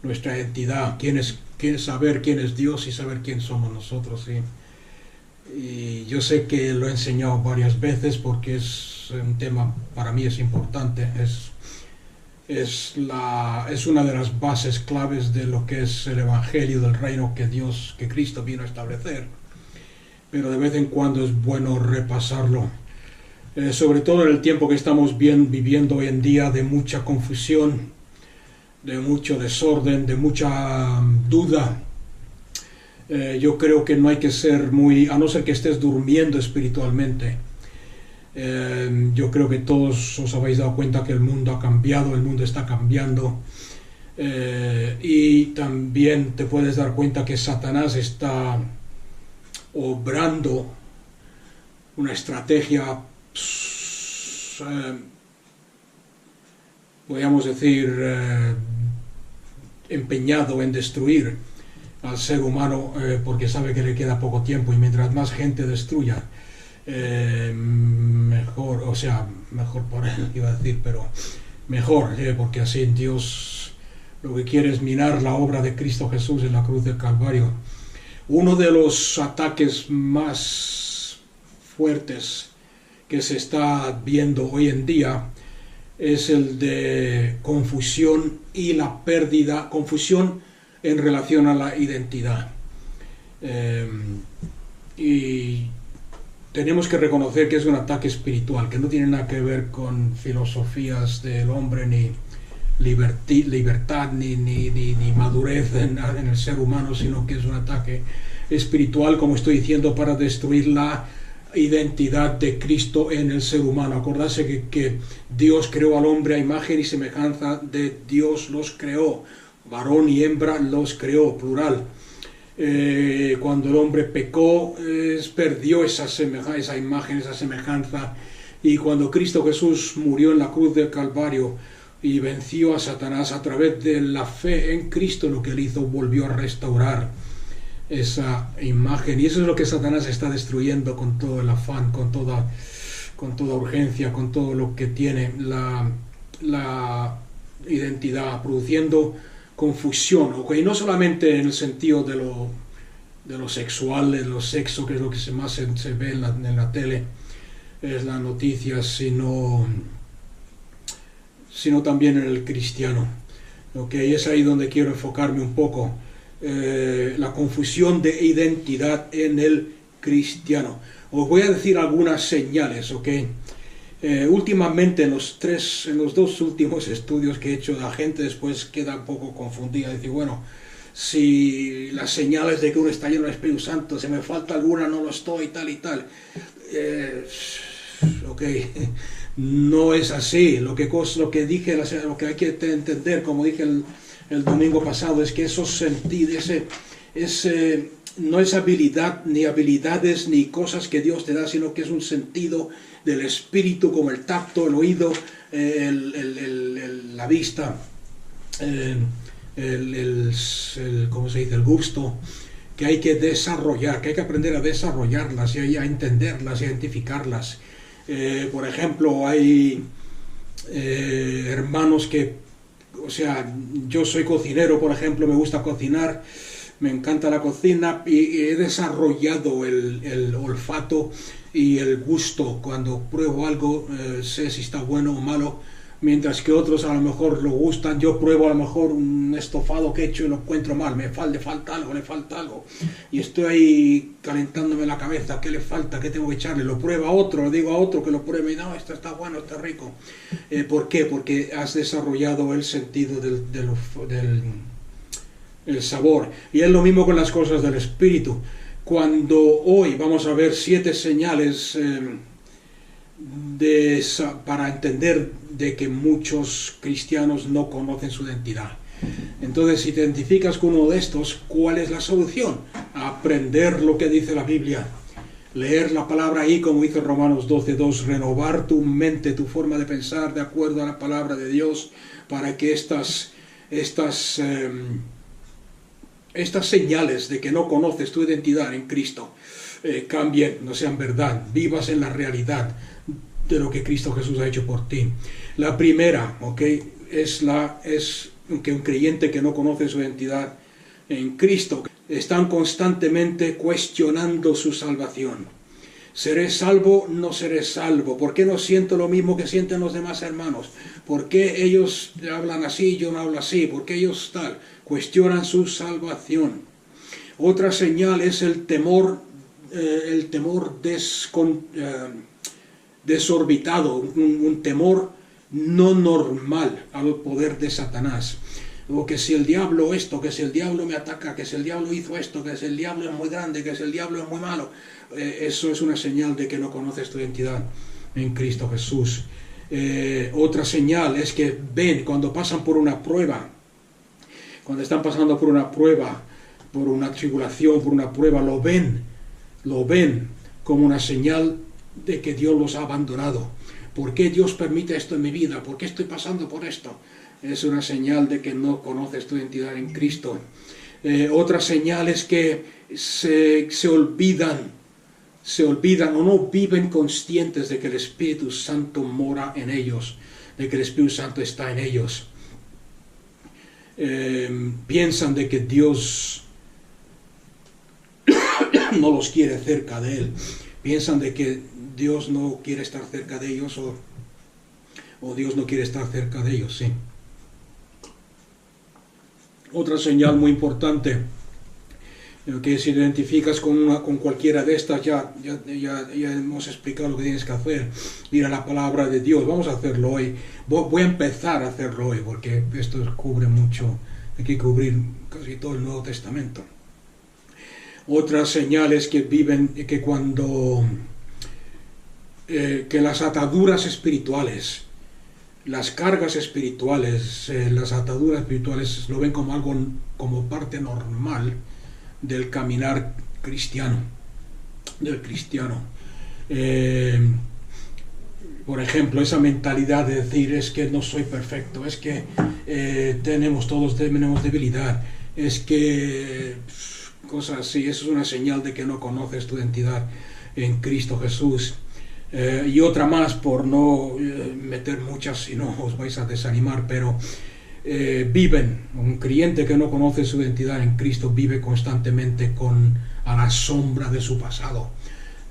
nuestra identidad, saber quién es Dios y saber quién somos nosotros. ¿Sí? Y yo sé que lo he enseñado varias veces porque es un tema, para mí es importante, es una de las bases claves de lo que es el Evangelio del reino que Cristo vino a establecer. Pero de vez en cuando es bueno repasarlo, sobre todo en el tiempo que estamos viviendo hoy en día, de mucha confusión, de mucho desorden, de mucha duda. Yo creo que no hay que ser a no ser que estés durmiendo espiritualmente. Yo creo que todos os habéis dado cuenta que el mundo ha cambiado, el mundo está cambiando. Y también te puedes dar cuenta que Satanás está obrando una estrategia, podríamos decir, empeñado en destruir al ser humano, porque sabe que le queda poco tiempo, y mientras más gente destruya, mejor, o sea, mejor por él, iba a decir, pero mejor, porque así Dios lo que quiere es minar la obra de Cristo Jesús en la cruz del Calvario. Uno de los ataques más fuertes que se está viendo hoy en día es el de confusión y la pérdida, confusión en relación a la identidad. Y tenemos que reconocer que es un ataque espiritual, que no tiene nada que ver con filosofías del hombre, ni libertad, ni madurez en el ser humano, sino que es un ataque espiritual, como estoy diciendo, para destruir la identidad de Cristo en el ser humano. Acordarse que Dios creó al hombre a imagen y semejanza de Dios los creó, varón y hembra los creó, plural. Cuando el hombre pecó, perdió esa imagen, esa semejanza, y cuando Cristo Jesús murió en la cruz del Calvario y venció a Satanás a través de la fe en Cristo, lo que él hizo, volvió a restaurar esa imagen, y eso es lo que Satanás está destruyendo con todo el afán, con toda urgencia, con todo lo que tiene la identidad, produciendo confusión, ¿okay? No solamente en el sentido de lo sexual, de lo sexo, que es lo que más se ve en la tele, es las noticias, sino también en el cristiano. ¿Okay? Es ahí donde quiero enfocarme un poco. La confusión de identidad en el cristiano. Os voy a decir algunas señales, ¿ok? Últimamente en los dos últimos estudios que he hecho, la gente después queda un poco confundida, dice, bueno, si las señales de que uno está lleno del Espíritu Santo, si me falta alguna, no lo estoy, tal y tal. Ok, no es así. Lo que dije, lo que hay que entender, como dije el domingo pasado, es que esos sentidos, no es habilidad, ni habilidades, ni cosas que Dios te da, sino que es un sentido del espíritu, como el tacto, el oído, la vista, ¿cómo se dice? El gusto, que hay que desarrollar, que hay que aprender a desarrollarlas y a entenderlas, a identificarlas. Por ejemplo, hay hermanos que, o sea, yo soy cocinero, por ejemplo, me gusta cocinar, me encanta la cocina, y he desarrollado el olfato y el gusto. Cuando pruebo algo, sé si está bueno o malo, mientras que otros a lo mejor lo gustan. Yo pruebo a lo mejor un estofado que he hecho y lo encuentro mal, le falta algo, y estoy ahí calentándome la cabeza, ¿qué le falta? ¿Qué tengo que echarle? Lo prueba otro, le digo a otro que lo pruebe, y no, esto está bueno, está rico. ¿Por qué? Porque has desarrollado el sentido del sabor. Y es lo mismo con las cosas del espíritu. Cuando hoy vamos a ver 7 señales para entender de que muchos cristianos no conocen su identidad. Entonces, si te identificas con uno de estos, ¿cuál es la solución? Aprender lo que dice la Biblia, leer la palabra ahí, como dice Romanos 12:2, renovar tu mente, tu forma de pensar de acuerdo a la palabra de Dios, para que estas señales de que no conoces tu identidad en Cristo cambien, no sean verdad, vivas en la realidad de lo que Cristo Jesús ha hecho por ti. La primera, ¿ok? es que un creyente que no conoce su identidad en Cristo, están constantemente cuestionando su salvación. ¿Seré salvo? ¿No seré salvo? ¿Por qué no siento lo mismo que sienten los demás hermanos? ¿Por qué ellos hablan así y yo no hablo así? ¿Por qué ellos tal? Cuestionan su salvación. Otra señal es el temor desorbitado, un temor no normal al poder de Satanás. O que si el diablo esto, que si el diablo me ataca, que si el diablo hizo esto, que si el diablo es muy grande, que si el diablo es muy malo. Eso es una señal de que no conoces tu identidad en Cristo Jesús. Otra señal es que ven cuando pasan por una prueba, cuando están pasando por una prueba, por una tribulación, por una prueba, lo ven como una señal de que Dios los ha abandonado. ¿Por qué Dios permite esto en mi vida? ¿Por qué estoy pasando por esto? Es una señal de que no conoces tu identidad en Cristo. Otra señal es que se olvidan o no viven conscientes de que el Espíritu Santo mora en ellos, de que el Espíritu Santo está en ellos. Piensan de que Dios no los quiere cerca de Él. Piensan de que Dios no quiere estar cerca de ellos o Dios no quiere estar cerca de ellos, sí. Otra señal muy importante, que si identificas con cualquiera de estas, ya hemos explicado lo que tienes que hacer, ir a la palabra de Dios. Vamos a hacerlo hoy. Voy a empezar a hacerlo hoy, porque esto cubre mucho, hay que cubrir casi todo el Nuevo Testamento. Otra señal es que que las ataduras espirituales, las cargas espirituales, las ataduras espirituales lo ven como algo, como parte normal del caminar cristiano, del cristiano. Por ejemplo, esa mentalidad de decir es que no soy perfecto, es que todos tenemos debilidad, es que cosas así. Eso es una señal de que no conoces tu identidad en Cristo Jesús. Y otra más, por no meter muchas, si no os vais a desanimar, pero un creyente que no conoce su identidad en Cristo vive constantemente a la sombra de su pasado,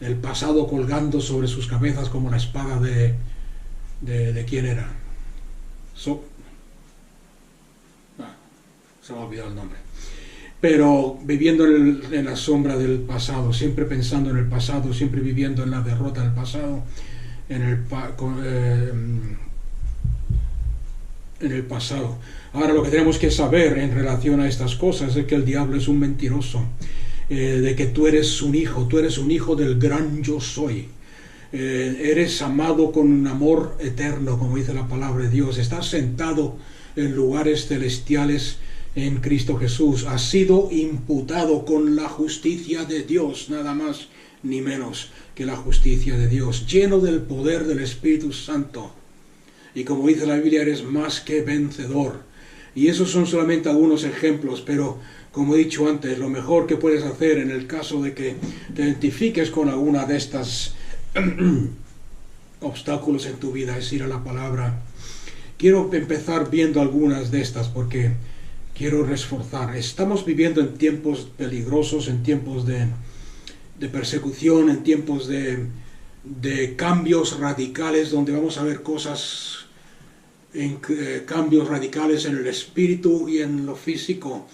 el pasado colgando sobre sus cabezas como la espada de ¿quién era? Se me ha olvidado el nombre. Pero viviendo en la sombra del pasado, siempre pensando en el pasado, siempre viviendo en la derrota del pasado, en el pasado. Ahora, lo que tenemos que saber en relación a estas cosas es que el diablo es un mentiroso, de que tú eres un hijo del gran yo soy. Eres amado con un amor eterno, como dice la palabra de Dios. Estás sentado en lugares celestiales en Cristo Jesús. Has sido imputado con la justicia de Dios, nada más ni menos que la justicia de Dios, lleno del poder del Espíritu Santo. Y como dice la Biblia, eres más que vencedor. Y esos son solamente algunos ejemplos, pero como he dicho antes, lo mejor que puedes hacer en el caso de que te identifiques con alguna de estas obstáculos en tu vida es ir a la palabra. Quiero empezar viendo algunas de estas porque quiero reforzar. Estamos viviendo en tiempos peligrosos, en tiempos de persecución, en tiempos de cambios radicales, donde vamos a ver cambios radicales en el espíritu y en lo físico.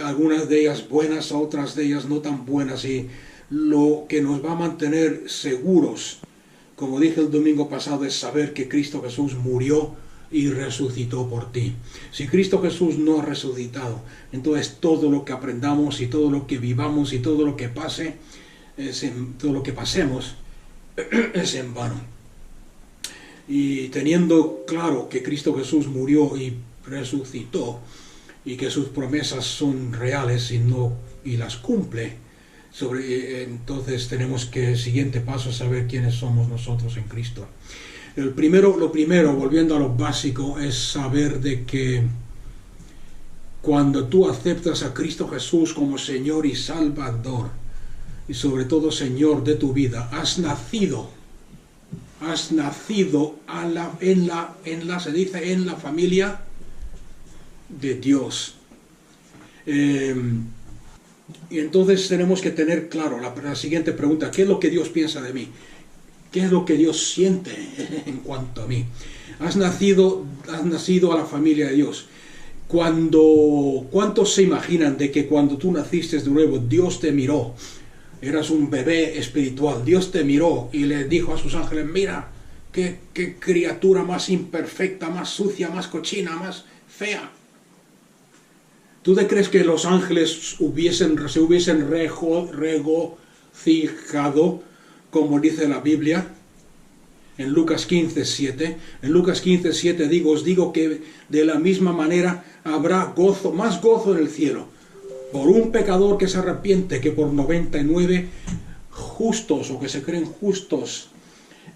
Algunas de ellas buenas, otras de ellas no tan buenas. Y lo que nos va a mantener seguros, como dije el domingo pasado, es saber que Cristo Jesús murió y resucitó por ti. Si Cristo Jesús no ha resucitado, entonces todo lo que aprendamos y todo lo que vivamos y todo lo que pasemos es en vano. Y teniendo claro que Cristo Jesús murió y resucitó y que sus promesas son reales y las cumple, entonces tenemos que el siguiente paso es saber quiénes somos nosotros en Cristo. Lo primero, volviendo a lo básico, es saber de que cuando tú aceptas a Cristo Jesús como Señor y Salvador, y sobre todo Señor de tu vida, has nacido se dice en la familia de Dios. Y entonces tenemos que tener claro la siguiente pregunta: ¿qué es lo que Dios piensa de mí? ¿Qué es lo que Dios siente en cuanto a mí? Has nacido a la familia de Dios. ¿Cuántos se imaginan de que cuando tú naciste de nuevo, Dios te miró? Eras un bebé espiritual. Dios te miró y le dijo a sus ángeles: mira, qué criatura más imperfecta, más sucia, más cochina, más fea. ¿Tú te crees que los ángeles se hubiesen regocijado, como dice la Biblia? En Lucas 15:7. En Lucas 15:7 os digo que de la misma manera habrá gozo, más gozo en el cielo, por un pecador que se arrepiente que por 99 justos o que se creen justos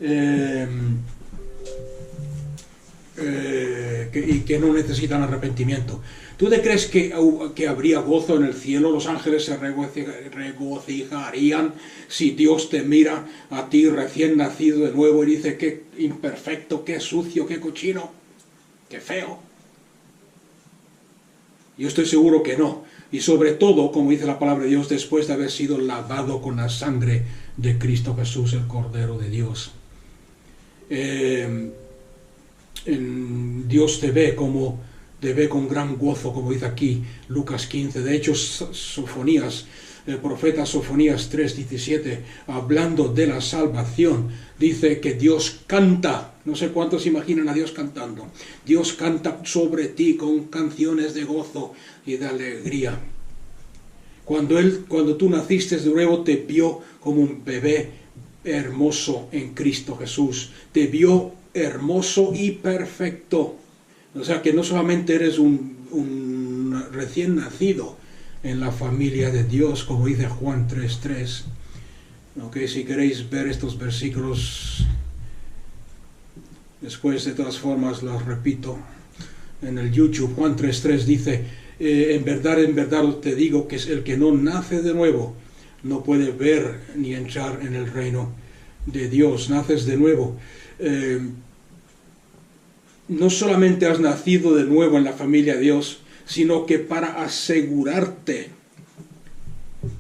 y que no necesitan arrepentimiento. ¿Tú te crees que habría gozo en el cielo? Los ángeles se regocijarían si Dios te mira a ti recién nacido de nuevo y dice: qué imperfecto, qué sucio, qué cochino, qué feo. Yo estoy seguro que no. Y sobre todo, como dice la palabra de Dios, después de haber sido lavado con la sangre de Cristo Jesús, el Cordero de Dios. Dios te ve con gran gozo, como dice aquí Lucas 15. De hecho, el profeta Sofonías 3:17, hablando de la salvación, dice que Dios canta. No sé cuántos imaginan a Dios cantando. Dios canta sobre ti con canciones de gozo y de alegría. Cuando tú naciste de nuevo, te vio como un bebé hermoso en Cristo Jesús. Te vio hermoso y perfecto. O sea que no solamente eres un recién nacido en la familia de Dios, como dice Juan 3:3. Okay, si queréis ver estos versículos, después de todas formas los repito en el YouTube. Juan 3:3 dice: en verdad te digo que es el que no nace de nuevo no puede ver ni entrar en el reino de Dios. Naces de nuevo. No solamente has nacido de nuevo en la familia de Dios, sino que para asegurarte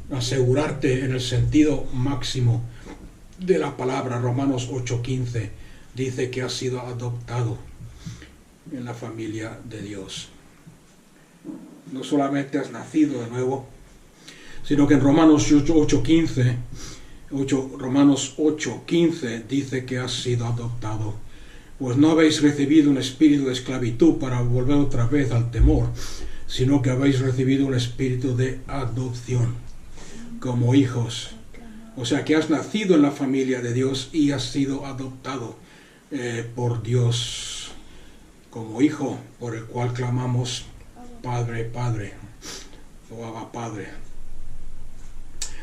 en el sentido máximo de la palabra, Romanos 8:15 dice que has sido adoptado en la familia de Dios. No solamente has nacido de nuevo, sino que en Romanos 8:15 dice que has sido adoptado. Pues no habéis recibido un espíritu de esclavitud para volver otra vez al temor, sino que habéis recibido un espíritu de adopción como hijos. O sea que has nacido en la familia de Dios y has sido adoptado por Dios como hijo, por el cual clamamos: Padre, Padre, o Abba, Padre.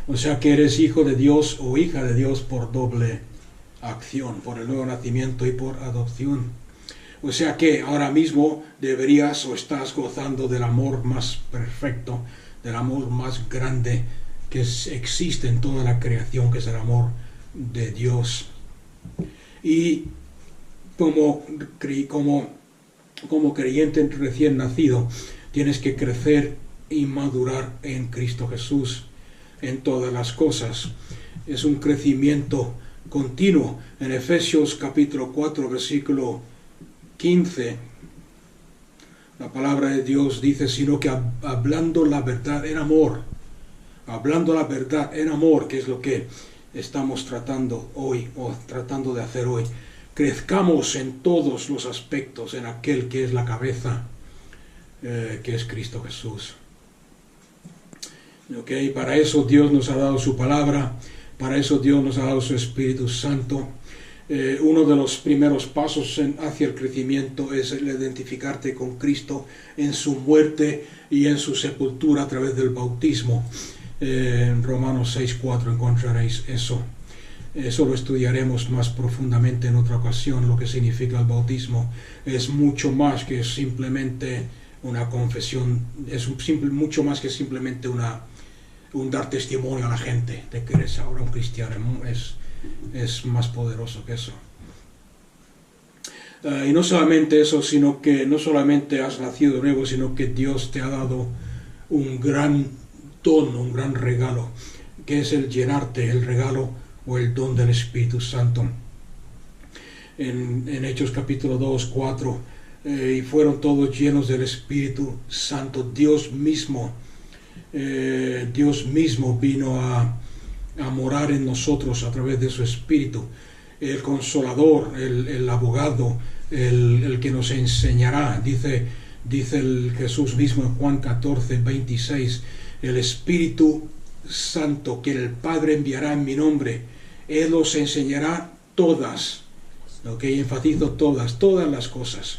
O sea que eres hijo de Dios o hija de Dios por doble acción, por el nuevo nacimiento y por adopción. O sea que ahora mismo deberías o estás gozando del amor más perfecto, del amor más grande que existe en toda la creación, que es el amor de Dios. Y como creyente recién nacido, tienes que crecer y madurar en Cristo Jesús en todas las cosas. Es un crecimiento continuo. En Efesios capítulo 4 versículo 15 la palabra de Dios dice: sino que hablando la verdad en amor, que es lo que estamos tratando hoy, o tratando de hacer hoy, crezcamos en todos los aspectos en aquel que es la cabeza, que es Cristo Jesús. Okay, para eso Dios nos ha dado su palabra. Para eso Dios nos ha dado su Espíritu Santo. Uno de los primeros pasos hacia el crecimiento es el identificarte con Cristo en su muerte y en su sepultura a través del bautismo. En Romanos 6:4 encontraréis eso. Eso lo estudiaremos más profundamente en otra ocasión. Lo que significa el bautismo es mucho más que simplemente una confesión, mucho más que simplemente un dar testimonio a la gente de que eres ahora un cristiano. Es más poderoso que eso. Y no solamente eso, sino que no solamente has nacido de nuevo, sino que Dios te ha dado un gran don, un gran regalo, que es el llenarte, el regalo o el don del Espíritu Santo. En Hechos capítulo 2, 4, y fueron todos llenos del Espíritu Santo. Dios mismo vino a morar en nosotros a través de su Espíritu, el Consolador, el Abogado, el que nos enseñará. Dice el Jesús mismo en Juan 14, 26, el Espíritu Santo que el Padre enviará en mi nombre, Él os enseñará todas, enfatizo todas las cosas.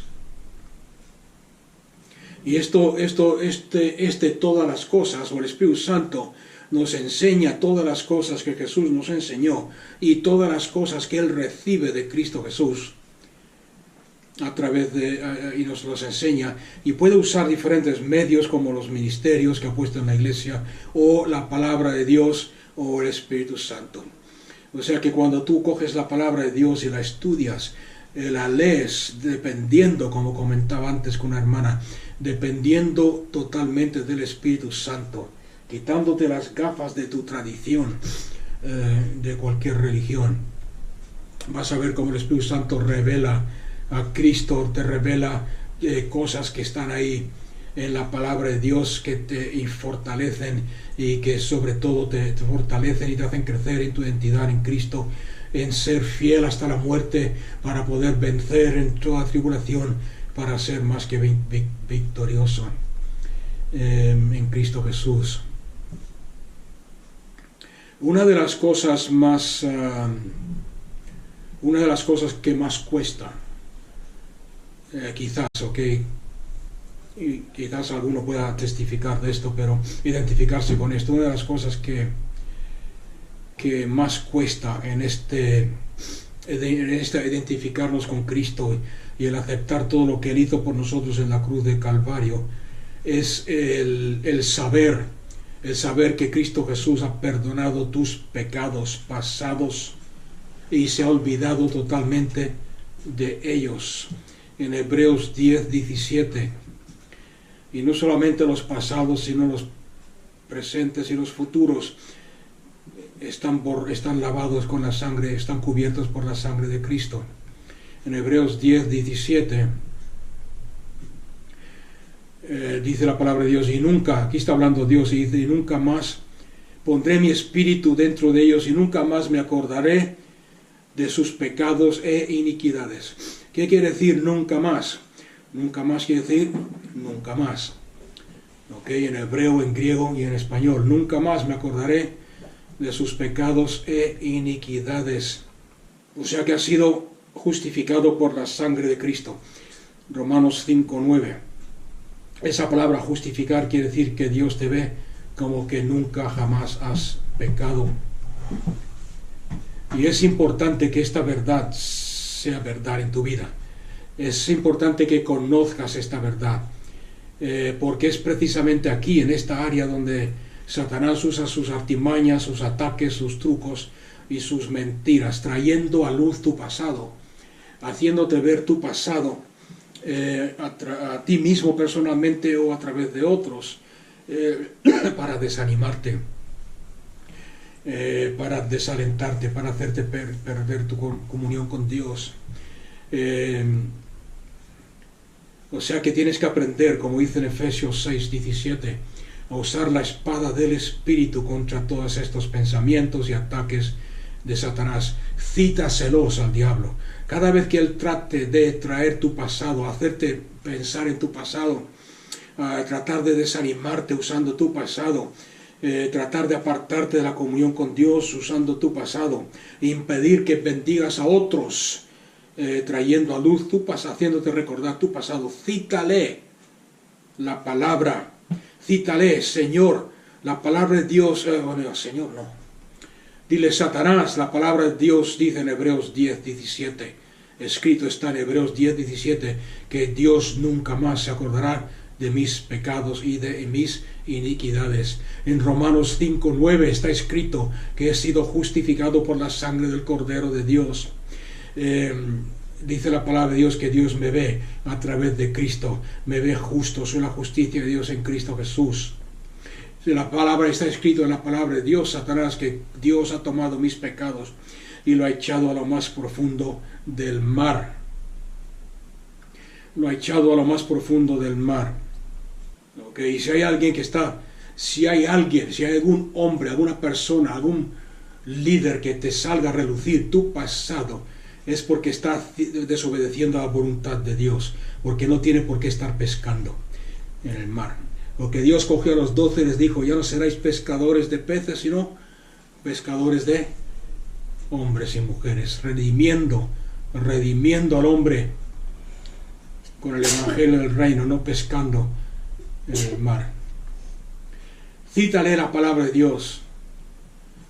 Y todas las cosas, o el Espíritu Santo, nos enseña todas las cosas que Jesús nos enseñó y todas las cosas que Él recibe de Cristo Jesús a través y nos los enseña, y puede usar diferentes medios como los ministerios que ha puesto en la iglesia, o la palabra de Dios, o el Espíritu Santo. O sea que cuando tú coges la palabra de Dios y la estudias, la lees dependiendo, como comentaba antes con una hermana, dependiendo totalmente del Espíritu Santo, quitándote las gafas de tu tradición, de cualquier religión, vas a ver cómo el Espíritu Santo revela a Cristo, te revela cosas que están ahí en la palabra de Dios, que te fortalecen, y que sobre todo te fortalecen y te hacen crecer en tu identidad en Cristo, en ser fiel hasta la muerte, para poder vencer en toda tribulación, para ser más que victorioso en Cristo Jesús. Una de las cosas que más cuesta, quizás, y quizás alguno pueda testificar de esto, pero identificarse con esto, una de las cosas que más cuesta en esta identificarnos con Cristo y el aceptar todo lo que Él hizo por nosotros en la cruz de Calvario, es el saber que Cristo Jesús ha perdonado tus pecados pasados y se ha olvidado totalmente de ellos. En Hebreos 10, 17, y no solamente los pasados, sino los presentes y los futuros están lavados con la sangre, están cubiertos por la sangre de Cristo. En Hebreos 10, 17 dice la palabra de Dios, y nunca, aquí está hablando Dios, y dice, y nunca más pondré mi espíritu dentro de ellos, y nunca más me acordaré de sus pecados e iniquidades. ¿Qué quiere decir nunca más? Nunca más quiere decir nunca más. En hebreo, en griego y en español. Nunca más me acordaré de sus pecados e iniquidades. O sea que ha sido justificado por la sangre de Cristo. Romanos 5, 9. Esa palabra justificar quiere decir que Dios te ve como que nunca jamás has pecado. Y es importante que esta verdad sea verdad en tu vida. Es importante que conozcas esta verdad, porque es precisamente aquí, en esta área, donde Satanás usa sus artimañas, sus ataques, sus trucos y sus mentiras, trayendo a luz tu pasado, haciéndote ver tu pasado a ti mismo personalmente o a través de otros, para desanimarte, para desalentarte, para hacerte perder tu comunión con Dios. O sea que tienes que aprender, como dice en Efesios 6, 17, a usar la espada del Espíritu contra todos estos pensamientos y ataques de Satanás. Cítaselos al diablo. Cada vez que él trate de traer tu pasado, hacerte pensar en tu pasado, tratar de desanimarte usando tu pasado, tratar de apartarte de la comunión con Dios usando tu pasado, impedir que bendigas a otros, trayendo a luz tu pasado, haciéndote recordar tu pasado. Cítale la palabra, cítale, Señor, la palabra de Dios. Señor, no. Dile, Satanás, la palabra de Dios dice en Hebreos 10, 17. Escrito está en Hebreos 10, 17, que Dios nunca más se acordará de mis pecados y de mis iniquidades. En Romanos 5, 9 está escrito que he sido justificado por la sangre del Cordero de Dios. dice la palabra de Dios que Dios me ve a través de Cristo, me ve justo, soy la justicia de Dios en Cristo Jesús. Si la palabra está escrito en la palabra de Dios, Satanás, que Dios ha tomado mis pecados y lo ha echado a lo más profundo del mar. Lo ha echado a lo más profundo del mar. Y si hay alguien que está, si hay algún hombre, alguna persona, algún líder que te salga a relucir tu pasado, es porque está desobedeciendo a la voluntad de Dios, porque no tiene por qué estar pescando en el mar. Porque Dios cogió a los 12 y les dijo, ya no seráis pescadores de peces, sino pescadores de hombres y mujeres, redimiendo al hombre con el evangelio del reino, no pescando en el mar. Cítale la palabra de Dios,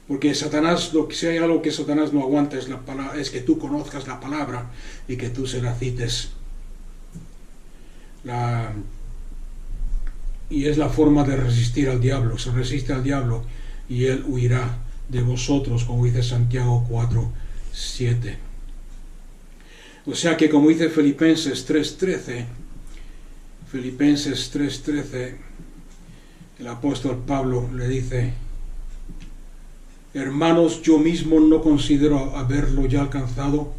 porque Satanás, si hay algo que Satanás no aguanta es que tú conozcas la palabra y que tú se la cites. Y es la forma de resistir al diablo. Se resiste al diablo y él huirá de vosotros, como dice Santiago 4:7. O sea que, como dice Filipenses 3:13, el apóstol Pablo le dice: hermanos, yo mismo no considero haberlo ya alcanzado,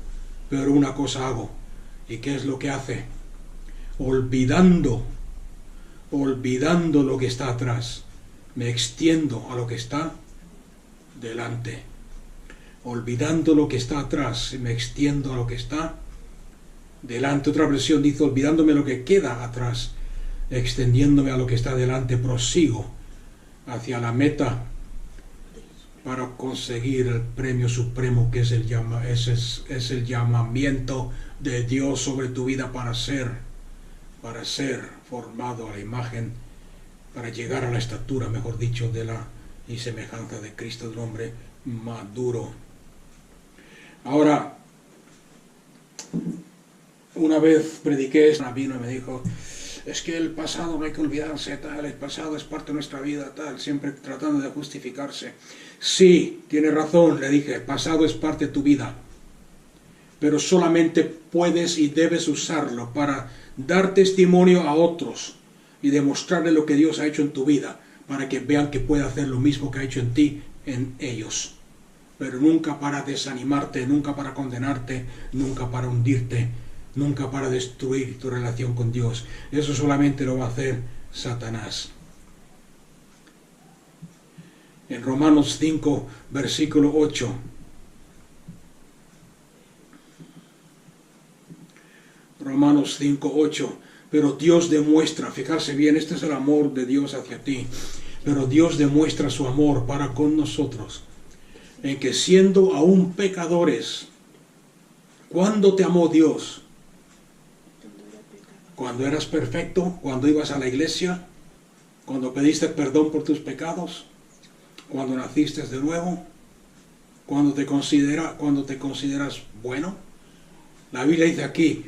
pero una cosa hago. ¿Y qué es lo que hace? Olvidando lo que está atrás, me extiendo a lo que está delante. Olvidando lo que está atrás, me extiendo a lo que está delante. Otra versión dice: olvidándome lo que queda atrás, extendiéndome a lo que está delante, prosigo hacia la meta para conseguir el premio supremo, que es el llamamiento de Dios sobre tu vida para ser formado a la imagen, para llegar a la estatura, mejor dicho, de la y semejanza de Cristo, del hombre maduro. Ahora, una vez prediqué, vino y me dijo: es que el pasado no hay que olvidarse, tal, el pasado es parte de nuestra vida, tal, siempre tratando de justificarse. Sí, tiene razón, le dije, el pasado es parte de tu vida, pero solamente puedes y debes usarlo para dar testimonio a otros y demostrarle lo que Dios ha hecho en tu vida, para que vean que puede hacer lo mismo que ha hecho en ti, en ellos. Pero nunca para desanimarte, nunca para condenarte, nunca para hundirte, nunca para destruir tu relación con Dios. Eso solamente lo va a hacer Satanás. En Romanos 5, versículo 8. Romanos 5, 8. Pero Dios demuestra, fijarse bien, este es el amor de Dios hacia ti. Pero Dios demuestra su amor para con nosotros, en que siendo aún pecadores, ¿cuándo te amó Dios? Cuando eras perfecto, cuando ibas a la iglesia, cuando pediste perdón por tus pecados, cuando naciste de nuevo, cuando te consideras bueno. La Biblia dice aquí: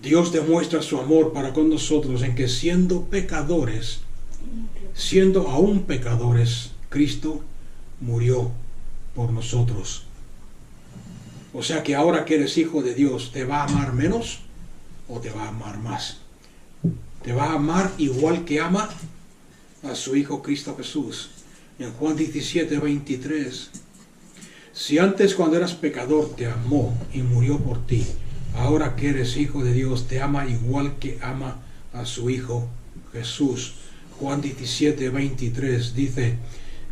Dios demuestra su amor para con nosotros en que siendo aún pecadores, Cristo murió por nosotros. O sea que ahora que eres hijo de Dios, ¿te va a amar menos o te va a amar más? Te va a amar igual que ama a su Hijo Cristo Jesús. En Juan 17:23, si antes cuando eras pecador te amó y murió por ti, ahora que eres hijo de Dios te ama igual que ama a su Hijo Jesús. Juan 17:23 dice: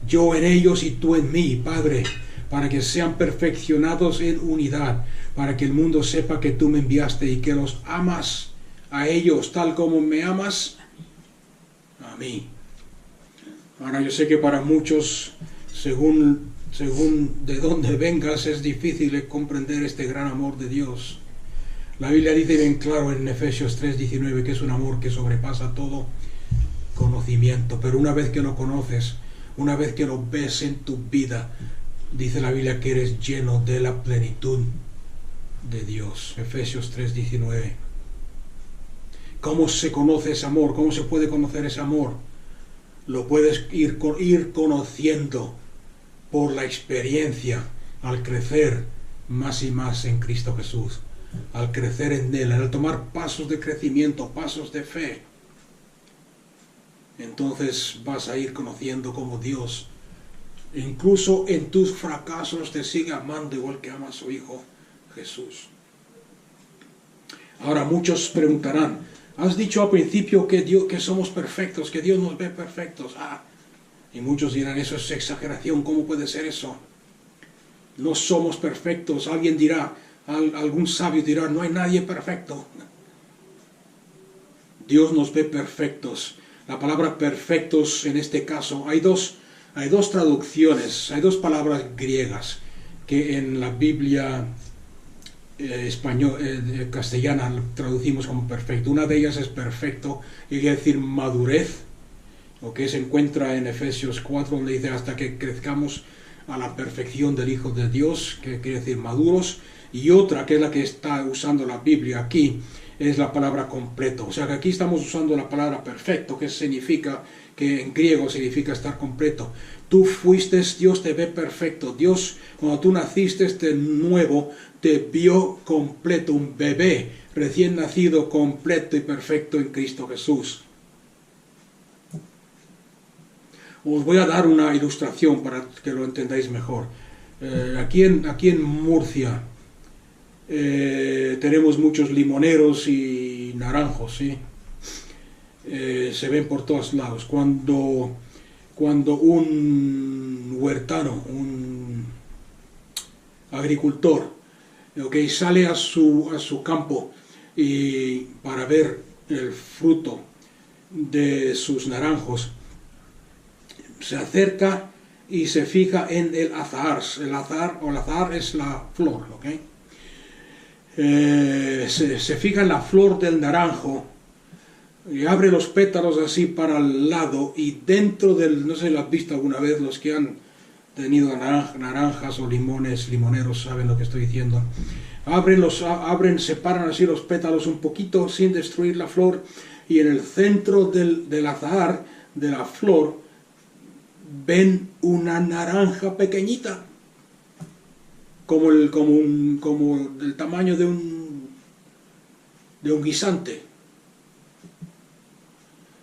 yo en ellos y tú en mí, Padre, para que sean perfeccionados en unidad, para que el mundo sepa que tú me enviaste y que los amas a ellos tal como me amas a mí. Ahora, yo sé que para muchos, según de dónde vengas, es difícil comprender este gran amor de Dios. La Biblia dice bien claro en Efesios 3:19 que es un amor que sobrepasa todo conocimiento, pero una vez que lo conoces, una vez que lo ves en tu vida, dice la Biblia que eres lleno de la plenitud de Dios. Efesios 3:19. ¿Cómo se conoce ese amor? ¿Cómo se puede conocer ese amor? Lo puedes ir conociendo por la experiencia al crecer más y más en Cristo Jesús. al crecer en Él, al tomar pasos de crecimiento, pasos de fe, entonces vas a ir conociendo cómo Dios, incluso en tus fracasos, te sigue amando igual que ama a su Hijo Jesús. Ahora muchos preguntarán, has dicho al principio que somos perfectos, que Dios nos ve perfectos. Y muchos dirán, eso es exageración, ¿cómo puede ser eso? No somos perfectos. Alguien dirá, algún sabio dirá, no hay nadie perfecto. Dios nos ve perfectos. La palabra perfectos en este caso, hay dos traducciones, hay dos palabras griegas que en la Biblia castellana traducimos como perfecto. Una de ellas es perfecto, y quiere decir madurez, lo que se encuentra en Efesios 4, donde dice hasta que crezcamos a la perfección del Hijo de Dios, que quiere decir maduros. Y otra, que es la que está usando la Biblia aquí, es la palabra completo. O sea que aquí estamos usando la palabra perfecto, que significa, que en griego significa estar completo. Tú fuiste, Dios te ve perfecto. Dios, cuando tú naciste de nuevo, te vio completo, un bebé recién nacido, completo y perfecto en Cristo Jesús. Os voy a dar una ilustración para que lo entendáis mejor. Aquí en Murcia tenemos muchos limoneros y naranjos, ¿sí? Se ven por todos lados. Cuando un huertano, un agricultor, sale a su campo y para ver el fruto de sus naranjos, se acerca y se fija en el azahar. El azahar es la flor, ¿ok? Se fija en la flor del naranjo y abre los pétalos así para el lado, y dentro del, no sé si lo has visto alguna vez, los que han tenido naranjas o limoneros saben lo que estoy diciendo. Separan así los pétalos un poquito sin destruir la flor, y en el centro del azahar, de la flor, ven una naranja pequeñita, como del tamaño de un guisante.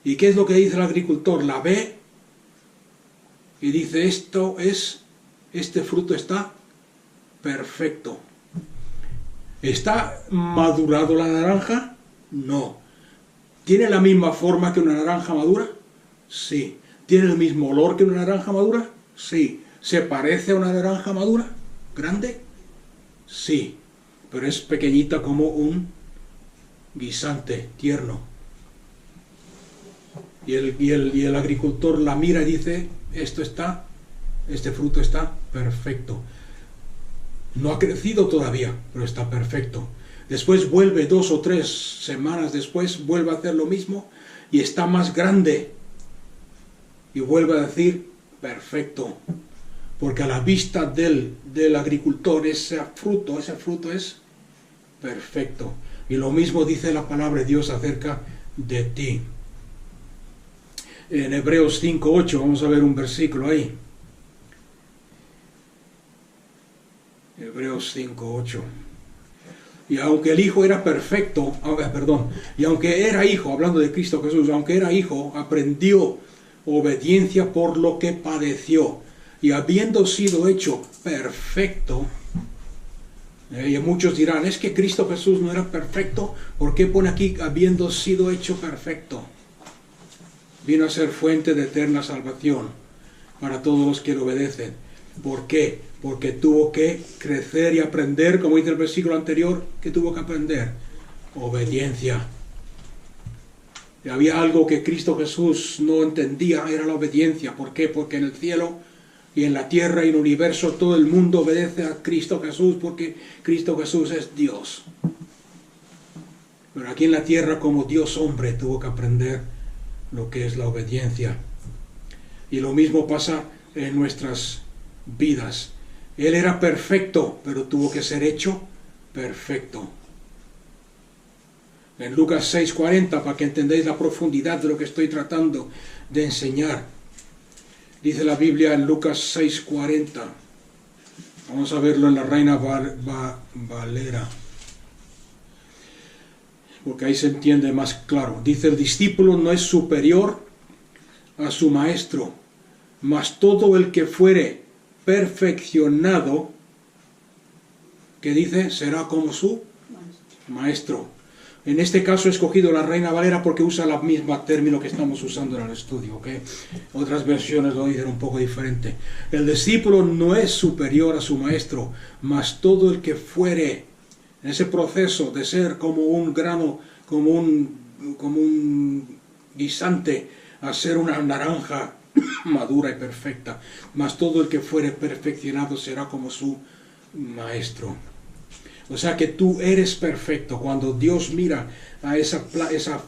¿Y qué es lo que dice el agricultor? La ve y dice, este fruto está perfecto. ¿Está madurado la naranja? No. ¿Tiene la misma forma que una naranja madura? Sí. ¿Tiene el mismo olor que una naranja madura? Sí. ¿Se parece a una naranja madura? ¿Grande? Sí. Pero es pequeñita como un guisante tierno. Y el agricultor la mira y dice, este fruto está perfecto. No ha crecido todavía, pero está perfecto. Después vuelve 2 o 3 semanas después, vuelve a hacer lo mismo y está más grande. Y vuelve a decir, perfecto. Porque a la vista del agricultor ese fruto es perfecto. Y lo mismo dice la palabra de Dios acerca de ti. En Hebreos 5:8, vamos a ver un versículo ahí. Hebreos 5:8. Y aunque el Hijo era perfecto, y aunque era Hijo, hablando de Cristo Jesús, aunque era Hijo, aprendió obediencia por lo que padeció. Y habiendo sido hecho perfecto, y muchos dirán, es que Cristo Jesús no era perfecto, ¿por qué pone aquí habiendo sido hecho perfecto? Vino a ser fuente de eterna salvación para todos los que le obedecen. ¿Por qué? Porque tuvo que crecer y aprender, como dice el versículo anterior, que tuvo que aprender obediencia. Y había algo que Cristo Jesús no entendía, era la obediencia. ¿Por qué? Porque en el cielo y en la tierra y en el universo todo el mundo obedece a Cristo Jesús, porque Cristo Jesús es Dios. Pero aquí en la tierra, como Dios hombre, tuvo que aprender lo que es la obediencia. Y lo mismo pasa en nuestras vidas. Él era perfecto, pero tuvo que ser hecho perfecto. En Lucas 6:40, para que entendáis la profundidad de lo que estoy tratando de enseñar, dice la Biblia en Lucas 6:40. Vamos a verlo en la Reina Valera. porque ahí se entiende más claro. Dice, el discípulo no es superior a su maestro, mas todo el que fuere perfeccionado, que dice, será como su maestro. En este caso he escogido la Reina Valera porque usa la misma término que estamos usando en el estudio, ¿ok? Otras versiones lo dicen un poco diferente. El discípulo no es superior a su maestro, mas todo el que fuere en ese proceso de ser como un grano, como un guisante, a ser una naranja madura y perfecta, mas todo el que fuere perfeccionado será como su maestro. O sea que tú eres perfecto. Cuando Dios mira a esa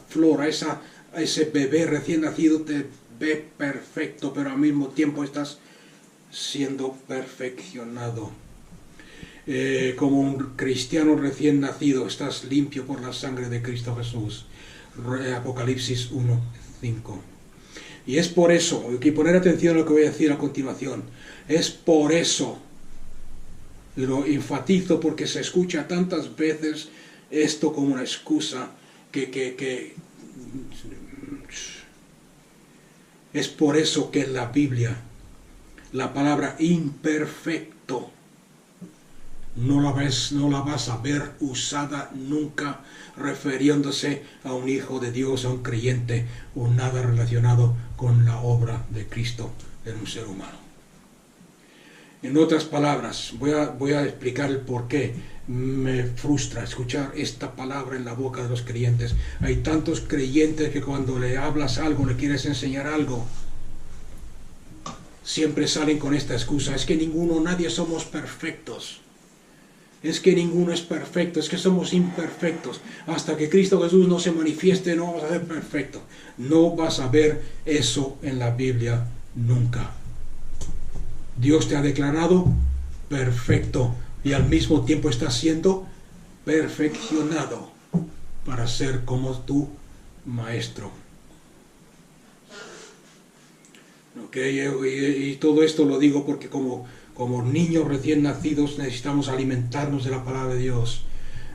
flor, a ese bebé recién nacido, te ve perfecto, pero al mismo tiempo estás siendo perfeccionado. Como un cristiano recién nacido, estás limpio por la sangre de Cristo Jesús. Apocalipsis 1:5. Y es por eso, hay que poner atención a lo que voy a decir a continuación, es por eso, y lo enfatizo porque se escucha tantas veces esto como una excusa, es por eso que en la Biblia la palabra imperfecto no la vas a ver usada nunca refiriéndose a un hijo de Dios, a un creyente, o nada relacionado con la obra de Cristo en un ser humano. En otras palabras, voy a explicar el por qué me frustra escuchar esta palabra en la boca de los creyentes. Hay tantos creyentes que cuando le hablas algo, le quieres enseñar algo, siempre salen con esta excusa: es que nadie somos perfectos. Es que ninguno es perfecto, es que somos imperfectos. Hasta que Cristo Jesús no se manifieste, no vamos a ser perfectos. No vas a ver eso en la Biblia nunca. Dios te ha declarado perfecto y al mismo tiempo estás siendo perfeccionado para ser como tu maestro. ¿Okay? Y todo esto lo digo porque como niños recién nacidos necesitamos alimentarnos de la palabra de Dios,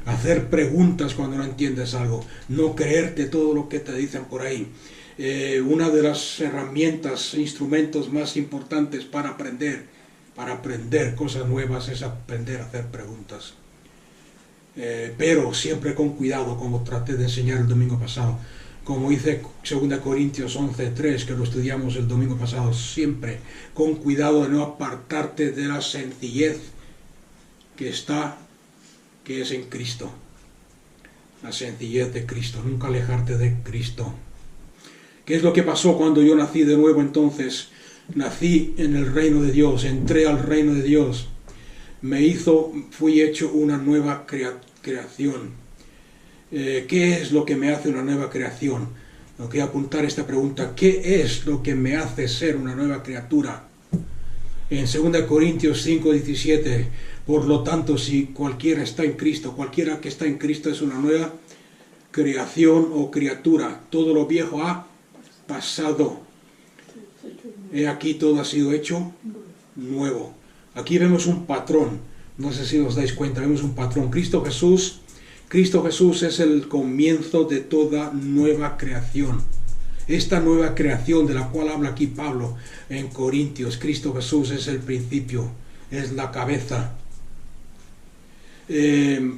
hacer preguntas cuando no entiendes algo, no creerte todo lo que te dicen por ahí. Una de las herramientas, instrumentos más importantes para aprender cosas nuevas es aprender a hacer preguntas. Pero siempre con cuidado, como traté de enseñar el domingo pasado. Como dice 2 Corintios 11:3, que lo estudiamos el domingo pasado, siempre con cuidado de no apartarte de la sencillez que es en Cristo. La sencillez de Cristo, nunca alejarte de Cristo. ¿Qué es lo que pasó cuando yo nací de nuevo entonces? Nací en el reino de Dios, entré al reino de Dios. Fui hecho una nueva creación. ¿Qué es lo que me hace una nueva creación? Tengo que apuntar esta pregunta: ¿qué es lo que me hace ser una nueva criatura? En 2 Corintios 5:17, por lo tanto, si cualquiera que está en Cristo es una nueva creación o criatura. Todo lo viejo ha pasado. He aquí todo ha sido hecho nuevo. Aquí vemos un patrón. No sé si os dais cuenta, vemos un patrón. Cristo Jesús es el comienzo de toda nueva creación. Esta nueva creación de la cual habla aquí Pablo en Corintios, Cristo Jesús es el principio, es la cabeza.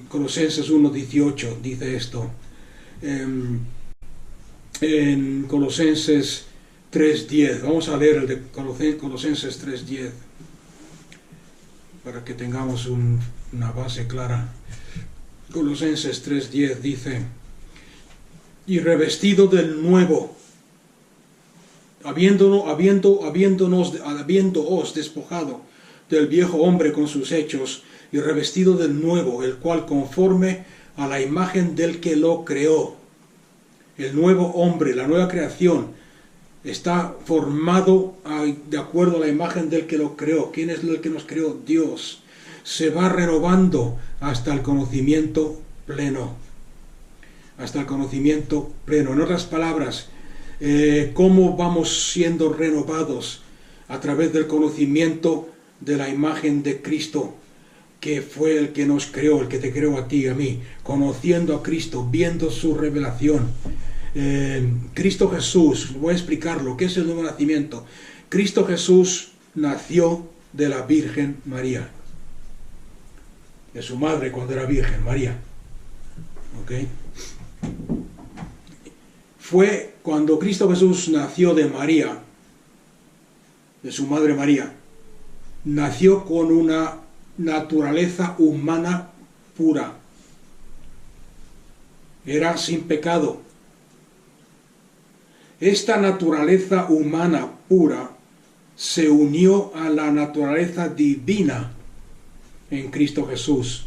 Colosenses 1:18 dice esto. En Colosenses 3:10, vamos a leer el de Colosenses 3:10 para que tengamos una base clara. Colosenses 3:10 dice: y revestido del nuevo, habiéndoos despojado del viejo hombre con sus hechos, y revestido del nuevo, el cual conforme a la imagen del que lo creó. El nuevo hombre, la nueva creación, está formado de acuerdo a la imagen del que lo creó. ¿Quién es el que nos creó? Dios. Se va renovando hasta el conocimiento pleno. Hasta el conocimiento pleno. En otras palabras, ¿cómo vamos siendo renovados? A través del conocimiento de la imagen de Cristo. que fue el que nos creó, el que te creó a ti y a mí, conociendo a Cristo, viendo su revelación. Cristo Jesús, voy a explicar lo que es el nuevo nacimiento. Cristo Jesús nació de la Virgen María, de su madre cuando era virgen, María. ¿Ok? Fue cuando Cristo Jesús nació de María, de su madre María, nació con una naturaleza humana pura. Era sin pecado. Esta naturaleza humana pura se unió a la naturaleza divina en Cristo Jesús.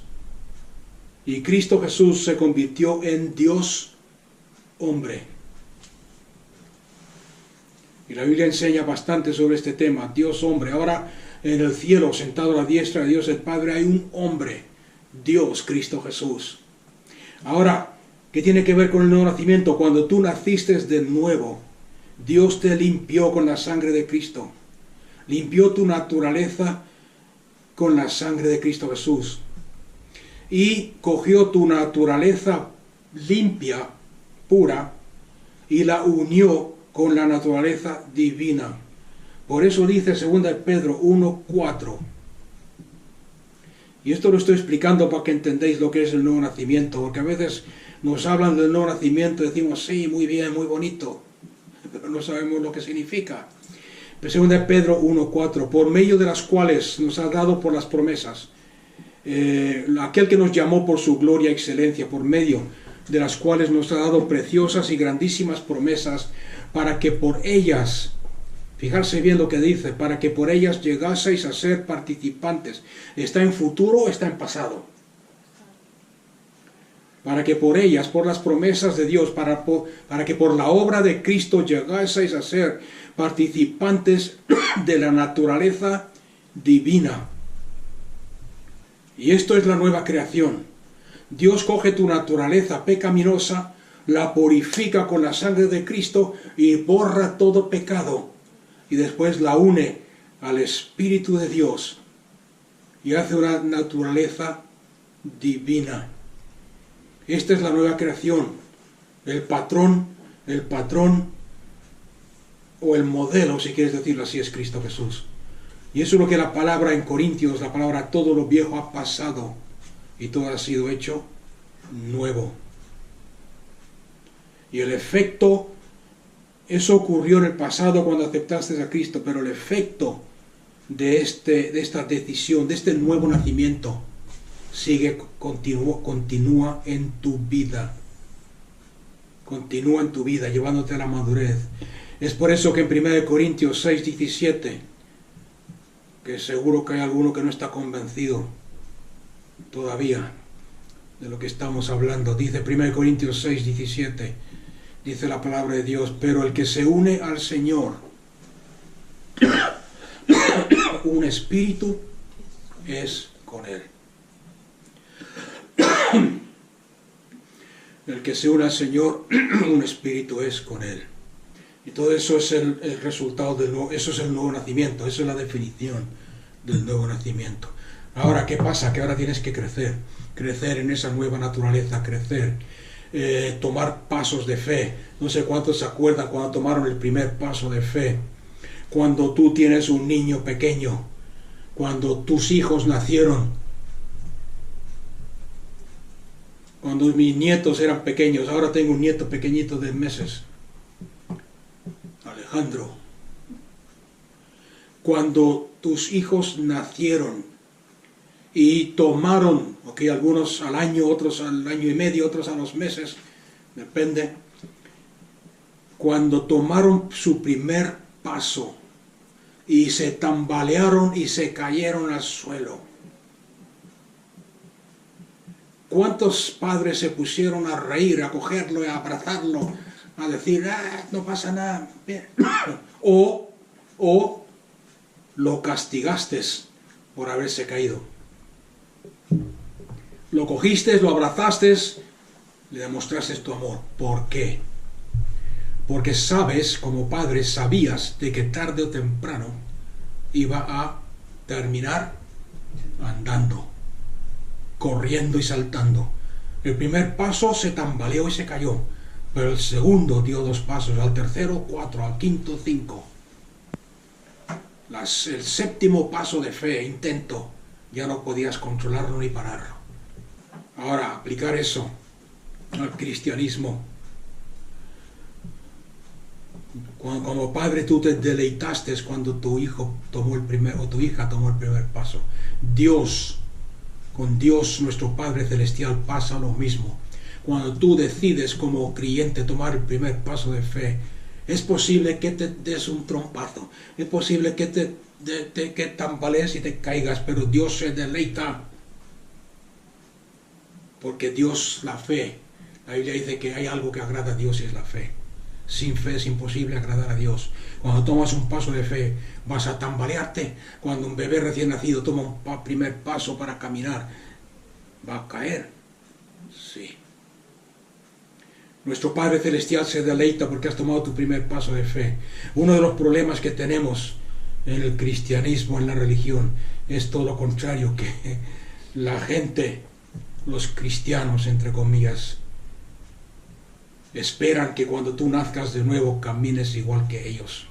Y Cristo Jesús se convirtió en Dios hombre. Y la Biblia enseña bastante sobre este tema, Dios hombre. Ahora en el cielo, sentado a la diestra de Dios el Padre, hay un hombre, Dios, Cristo Jesús. Ahora, ¿qué tiene que ver con el nuevo nacimiento? Cuando tú naciste de nuevo, Dios te limpió con la sangre de Cristo. Limpió tu naturaleza con la sangre de Cristo Jesús. Y cogió tu naturaleza limpia, pura, y la unió con la naturaleza divina. Por eso dice 2 Pedro 1:4. Y esto lo estoy explicando para que entendáis lo que es el nuevo nacimiento, porque a veces nos hablan del nuevo nacimiento y decimos, sí, muy bien, muy bonito, pero no sabemos lo que significa. 2 Pedro 1:4, por medio de las cuales nos ha dado por las promesas, aquel que nos llamó por su gloria y excelencia, por medio de las cuales nos ha dado preciosas y grandísimas promesas, para que por ellas, fijarse bien lo que dice, para que por ellas llegaseis a ser participantes. ¿Está en futuro o está en pasado? Para que por ellas, por las promesas de Dios, para que por la obra de Cristo llegaseis a ser participantes de la naturaleza divina. Y esto es la nueva creación. Dios coge tu naturaleza pecaminosa, la purifica con la sangre de Cristo y borra todo pecado. Y después la une al Espíritu de Dios y hace una naturaleza divina. Esta es la nueva creación. El patrón o el modelo, si quieres decirlo así, es Cristo Jesús. Y eso es lo que la palabra en Corintios, la palabra todo lo viejo ha pasado y todo ha sido hecho nuevo. Y el efecto, eso ocurrió en el pasado cuando aceptaste a Cristo, pero el efecto de esta decisión, de este nuevo nacimiento, continúa en tu vida. Continúa en tu vida, llevándote a la madurez. Es por eso que en 1 Corintios 6:17, que seguro que hay alguno que no está convencido todavía de lo que estamos hablando, dice 1 Corintios 6:17, dice la palabra de Dios, pero el que se une al Señor, un espíritu es con Él. El que se une al Señor, un espíritu es con Él. Y todo eso es el resultado del nuevo, eso es el nuevo nacimiento, eso es la definición del nuevo nacimiento. Ahora, ¿qué pasa? Que ahora tienes que crecer en esa nueva naturaleza, tomar pasos de fe. No sé cuántos se acuerdan cuando tomaron el primer paso de fe. Cuando tú tienes un niño pequeño, cuando tus hijos nacieron, cuando mis nietos eran pequeños, ahora tengo un nieto pequeñito de meses, Alejandro. Cuando tus hijos nacieron y tomaron, algunos al año, otros al año y medio, otros a los meses, depende, cuando tomaron su primer paso y se tambalearon y se cayeron al suelo. ¿Cuántos padres se pusieron a reír, a cogerlo, a abrazarlo, a decir, no pasa nada? o lo castigaste por haberse caído. Lo cogiste, lo abrazaste, le demostraste tu amor. ¿Por qué? Porque sabes, como padre, sabías de que tarde o temprano iba a terminar andando. corriendo y saltando. El primer paso se tambaleó y se cayó, pero el segundo dio 2 pasos, al tercero 4, al quinto 5. El séptimo paso de fe, intento, ya no podías controlarlo ni pararlo. Ahora, aplicar eso al cristianismo. Como padre tú te deleitaste cuando tu hijo tomó el primer, o tu hija tomó el primer paso. Con Dios nuestro Padre Celestial pasa lo mismo. Cuando tú decides como creyente tomar el primer paso de fe, es posible que te des un trompazo, es posible que que tambalees y te caigas, pero Dios se deleita. Porque Dios, la fe, la Biblia dice que hay algo que agrada a Dios y es la fe. Sin fe es imposible agradar a Dios. Cuando tomas un paso de fe, vas a tambalearte. Cuando un bebé recién nacido toma un primer paso para caminar, va a caer. Sí. Nuestro Padre Celestial se deleita porque has tomado tu primer paso de fe. Uno de los problemas que tenemos en el cristianismo, en la religión, es todo lo contrario, que la gente, los cristianos, entre comillas, esperan que cuando tú nazcas de nuevo camines igual que ellos.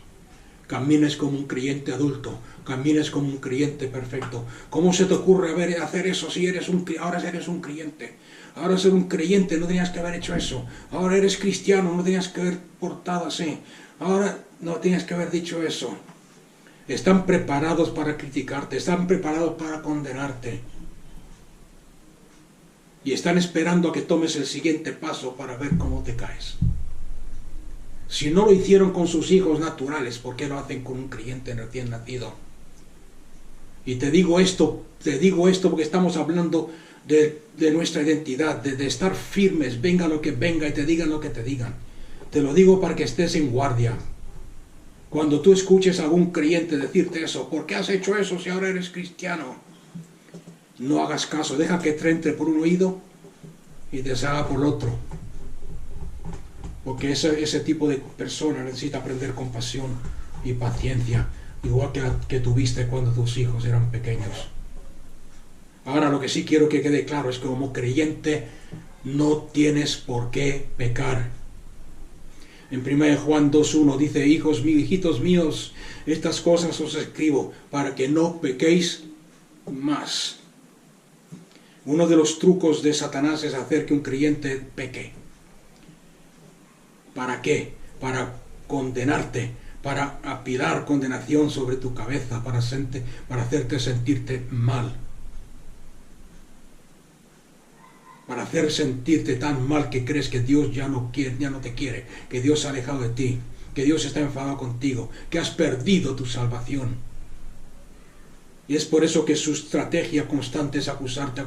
Camines como un creyente adulto, camines como un creyente perfecto. ¿Cómo se te ocurre hacer eso si ahora eres un creyente? Ahora ser un creyente no tenías que haber hecho eso. Ahora eres cristiano, no tenías que haber portado así. Ahora no tenías que haber dicho eso. Están preparados para criticarte, están preparados para condenarte. Y están esperando a que tomes el siguiente paso para ver cómo te caes. Si no lo hicieron con sus hijos naturales, ¿por qué lo hacen con un creyente recién nacido? Y te digo esto porque estamos hablando de nuestra identidad, de estar firmes, venga lo que venga y te digan lo que te digan. Te lo digo para que estés en guardia. Cuando tú escuches a algún creyente decirte eso, ¿por qué has hecho eso si ahora eres cristiano? No hagas caso, deja que te entre por un oído y te salga por el otro. Porque ese tipo de persona necesita aprender compasión y paciencia, igual que tuviste cuando tus hijos eran pequeños. Ahora lo que sí quiero que quede claro es que como creyente no tienes por qué pecar. En 1 Juan 2:1 dice, hijitos míos, estas cosas os escribo para que no pequéis más. Uno de los trucos de Satanás es hacer que un creyente peque. ¿Para qué? Para condenarte, para apilar condenación sobre tu cabeza, para hacerte sentirte mal. Para hacer sentirte tan mal que crees que Dios ya no te quiere, que Dios se ha alejado de ti, que Dios está enfadado contigo, que has perdido tu salvación. Y es por eso que su estrategia constante es acusarte.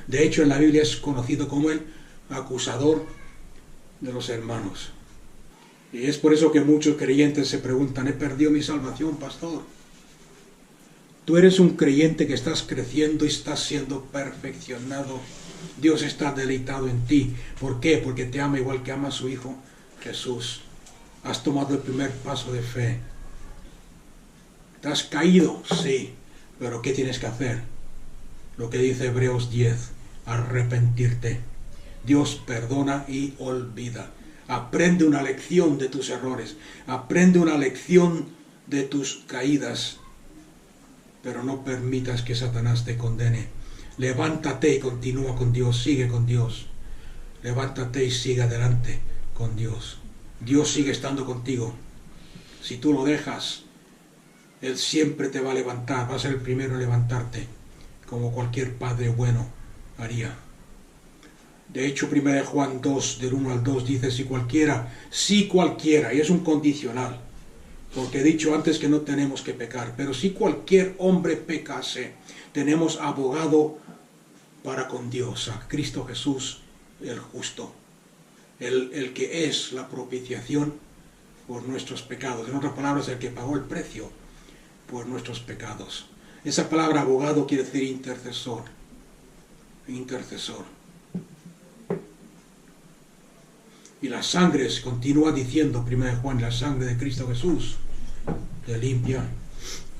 De hecho, en la Biblia es conocido como el acusador de los hermanos. Y es por eso que muchos creyentes se preguntan, ¿he perdido mi salvación, pastor? Tú eres un creyente que estás creciendo y estás siendo perfeccionado. Dios está deleitado en ti. ¿Por qué? Porque te ama igual que ama a su Hijo Jesús. Has tomado el primer paso de fe. ¿Te has caído? Sí. Pero ¿qué tienes que hacer? Lo que dice Hebreos 10, arrepentirte. Dios perdona y olvida. Aprende una lección de tus errores. Aprende una lección de tus caídas. Pero no permitas que Satanás te condene. Levántate y continúa con Dios, sigue con Dios. Levántate y sigue adelante con Dios. Dios sigue estando contigo. Si tú lo dejas, Él siempre te va a levantar, va a ser el primero en levantarte, como cualquier padre bueno haría. De hecho, 1 Juan 2, del 1 al 2, dice, si cualquiera, y es un condicional, porque he dicho antes que no tenemos que pecar, pero si cualquier hombre pecase, tenemos abogado para con Dios, a Cristo Jesús, el justo, el que es la propiciación por nuestros pecados. En otras palabras, el que pagó el precio por nuestros pecados. Esa palabra abogado quiere decir intercesor. Intercesor. Y la sangre, continúa diciendo 1 Juan, la sangre de Cristo Jesús te limpia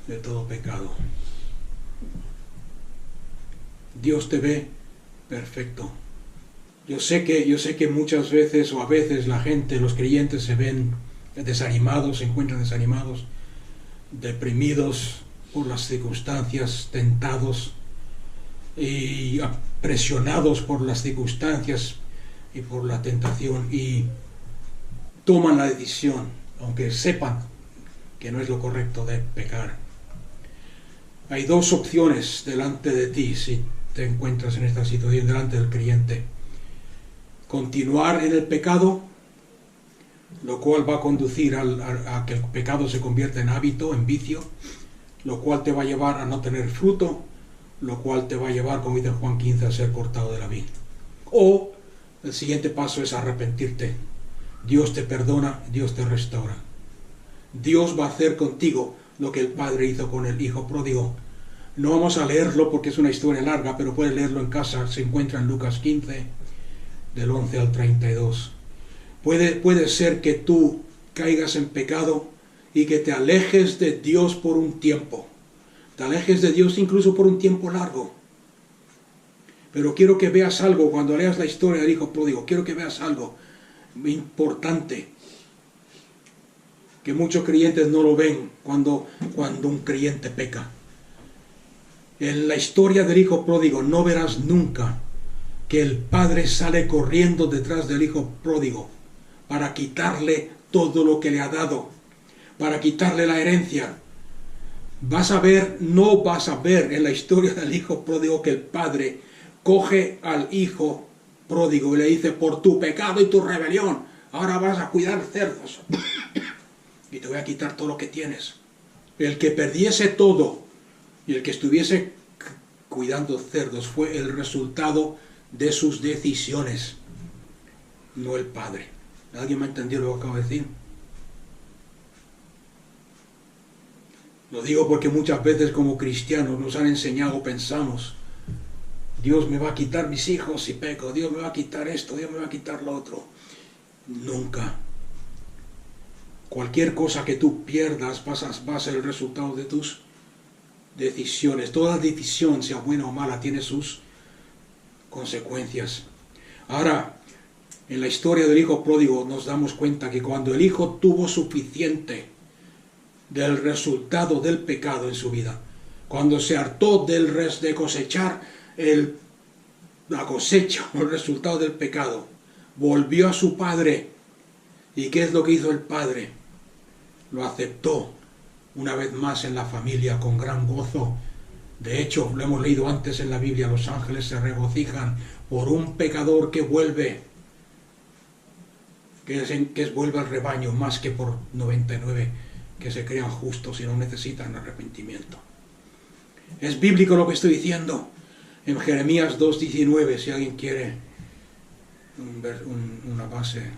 de todo pecado. Dios te ve perfecto. Yo sé que muchas veces o a veces la gente, los creyentes se ven desanimados, se encuentran desanimados, deprimidos por las circunstancias, tentados y presionados por las circunstancias y por la tentación, y toman la decisión, aunque sepan que no es lo correcto, de pecar. Hay dos opciones delante de ti si te encuentras en esta situación, delante del creyente: continuar en el pecado, lo cual va a conducir a que el pecado se convierta en hábito, en vicio, lo cual te va a llevar a no tener fruto, lo cual te va a llevar, como dice Juan 15, a ser cortado de la vid. O el siguiente paso es arrepentirte. Dios te perdona, Dios te restaura. Dios va a hacer contigo lo que el Padre hizo con el Hijo pródigo. No vamos a leerlo porque es una historia larga, pero puedes leerlo en casa. Se encuentra en Lucas 15, del 11 al 32. Puede ser que tú caigas en pecado y que te alejes de Dios por un tiempo. Te alejes de Dios incluso por un tiempo largo. Pero quiero que veas algo cuando leas la historia del Hijo pródigo. Quiero que veas algo importante que muchos creyentes no lo ven cuando un creyente peca. En la historia del Hijo pródigo no verás nunca que el padre sale corriendo detrás del Hijo pródigo para quitarle todo lo que le ha dado, para quitarle la herencia. No vas a ver en la historia del Hijo pródigo que el padre coge al Hijo pródigo y le dice: por tu pecado y tu rebelión, ahora vas a cuidar cerdos y te voy a quitar todo lo que tienes. El que perdiese todo y el que estuviese cuidando cerdos fue el resultado de sus decisiones, no el padre. ¿Alguien me ha entendido lo que acabo de decir? Lo digo porque muchas veces como cristianos nos han enseñado, pensamos: Dios me va a quitar mis hijos si peco, Dios me va a quitar esto, Dios me va a quitar lo otro. Nunca. Cualquier cosa que tú pierdas va a ser el resultado de tus decisiones. Toda decisión, sea buena o mala, tiene sus consecuencias. Ahora, en la historia del Hijo pródigo nos damos cuenta que cuando el Hijo tuvo suficiente del resultado del pecado en su vida, cuando se hartó de cosechar la cosecha o el resultado del pecado, volvió a su padre. ¿Y qué es lo que hizo el padre? Lo aceptó una vez más en la familia con gran gozo. De hecho, lo hemos leído antes en la Biblia: los ángeles se regocijan por un pecador que vuelve, vuelve al rebaño, más que por 99 que se crean justos y no necesitan arrepentimiento. Es bíblico lo que estoy diciendo. En Jeremías 2:19, si alguien quiere una base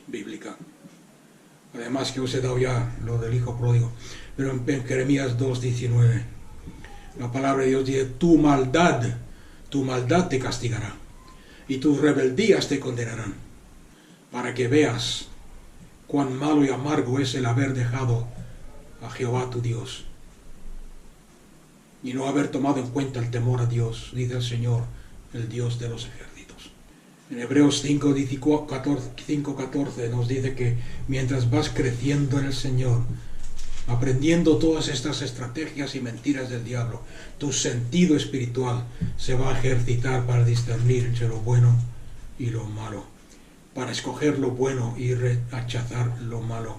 bíblica. Además que os he dado ya lo del Hijo pródigo. Pero en Jeremías 2:19, la palabra de Dios dice: tu maldad te castigará, y tus rebeldías te condenarán, para que veas cuán malo y amargo es el haber dejado a Jehová tu Dios, y no haber tomado en cuenta el temor a Dios, dice el Señor, el Dios de los ejércitos. En Hebreos 5:14 nos dice que mientras vas creciendo en el Señor, aprendiendo todas estas estrategias y mentiras del diablo, tu sentido espiritual se va a ejercitar para discernir entre lo bueno y lo malo, para escoger lo bueno y rechazar lo malo.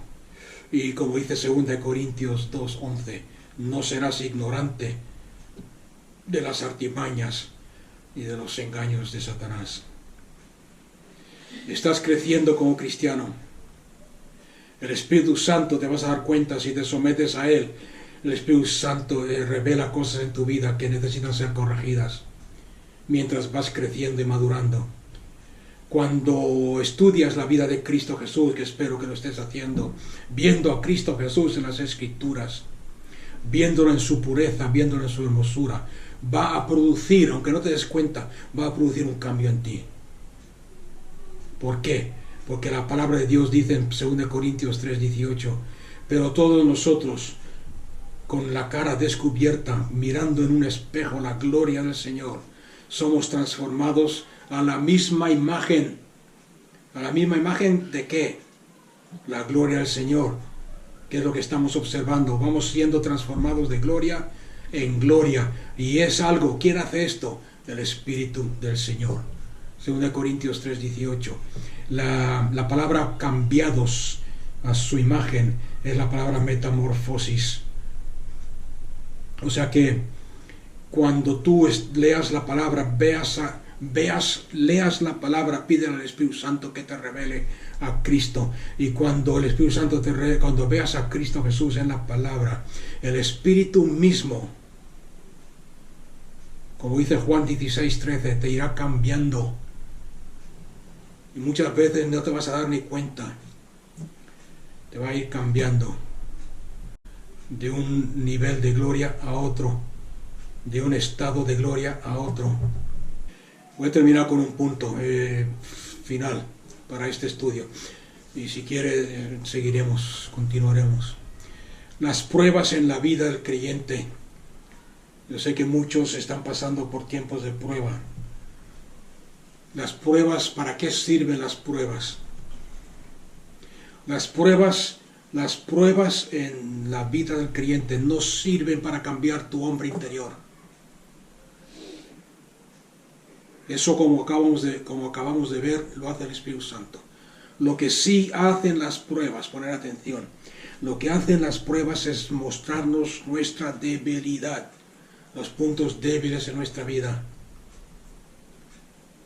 Y como dice 2 Corintios 2:11, no serás ignorante de las artimañas y de los engaños de Satanás. Estás creciendo como cristiano. El Espíritu Santo, te vas a dar cuenta si te sometes a Él. El Espíritu Santo revela cosas en tu vida que necesitan ser corregidas mientras vas creciendo y madurando. Cuando estudias la vida de Cristo Jesús, que espero que lo estés haciendo, viendo a Cristo Jesús en las Escrituras, viéndolo en su pureza, viéndolo en su hermosura, va a producir, aunque no te des cuenta, va a producir un cambio en ti. ¿Por qué? Porque la palabra de Dios dice en 2 Corintios 3:18, pero todos nosotros, con la cara descubierta, mirando en un espejo la gloria del Señor, somos transformados a la misma imagen. ¿A la misma imagen de qué? La gloria del Señor. ¿Qué es lo que estamos observando? Vamos siendo transformados de gloria en gloria. Y es algo, ¿quién hace esto? El Espíritu del Señor. 2 Corintios 3:18. La palabra cambiados a su imagen es la palabra metamorfosis. O sea que cuando tú leas la palabra, leas la palabra, pídele al Espíritu Santo que te revele a Cristo. Y cuando el Espíritu Santo cuando veas a Cristo Jesús en la palabra, el Espíritu mismo, como dice Juan 16:13, te irá cambiando. Y muchas veces no te vas a dar ni cuenta. Te va a ir cambiando de un nivel de gloria a otro, de un estado de gloria a otro. Voy a terminar con un punto final para este estudio. Y si quiere, continuaremos. Las pruebas en la vida del creyente. Yo sé que muchos están pasando por tiempos de prueba. Las pruebas, ¿para qué sirven las pruebas? Las pruebas en la vida del creyente no sirven para cambiar tu hombre interior. Eso, como acabamos de ver, lo hace el Espíritu Santo. Lo que sí hacen las pruebas, poner atención, lo que hacen las pruebas es mostrarnos nuestra debilidad, los puntos débiles en nuestra vida.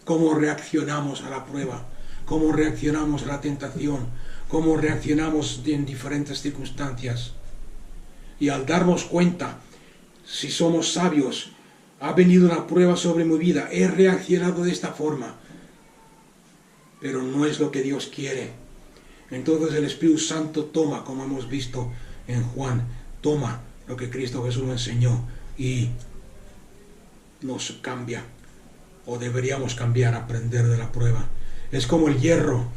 Cómo reaccionamos a la prueba, cómo reaccionamos a la tentación, cómo reaccionamos en diferentes circunstancias. Y al darnos cuenta, si somos sabios, ha venido una prueba sobre mi vida, he reaccionado de esta forma, pero no es lo que Dios quiere. Entonces el Espíritu Santo toma, como hemos visto en Juan, toma lo que Cristo Jesús nos enseñó y nos cambia, o deberíamos cambiar, aprender de la prueba. Es como el hierro.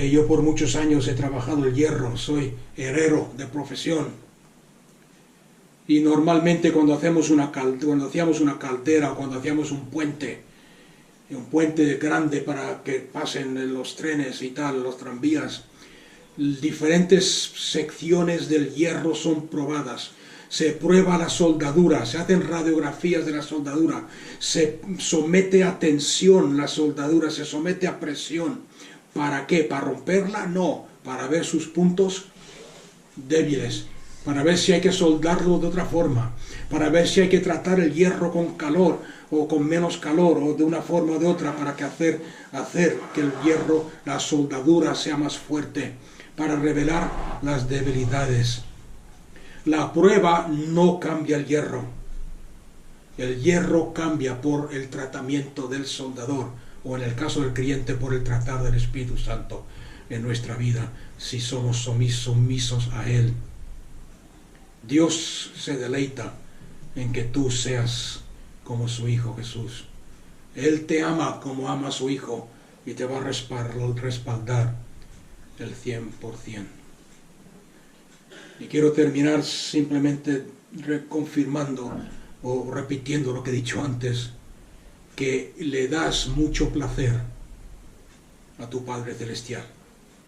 Yo por muchos años he trabajado el hierro, soy herrero de profesión. Y normalmente cuando hacíamos una caldera o cuando hacíamos un puente grande para que pasen los trenes y tal, los tranvías, diferentes secciones del hierro son probadas. Se prueba la soldadura, se hacen radiografías de la soldadura, se somete a tensión la soldadura, se somete a presión. ¿Para qué? ¿Para romperla? No, para ver sus puntos débiles, para ver si hay que soldarlo de otra forma, para ver si hay que tratar el hierro con calor o con menos calor o de una forma o de otra para que hacer que el hierro, la soldadura sea más fuerte, para revelar las debilidades. La prueba no cambia el hierro. El hierro cambia por el tratamiento del soldador, o en el caso del creyente por el tratar del Espíritu Santo en nuestra vida, si somos sumisos a Él. Dios se deleita en que tú seas como su Hijo Jesús. Él te ama como ama a su Hijo y te va a respaldar el 100%. Y quiero terminar simplemente reconfirmando o repitiendo lo que he dicho antes, que le das mucho placer a tu Padre Celestial.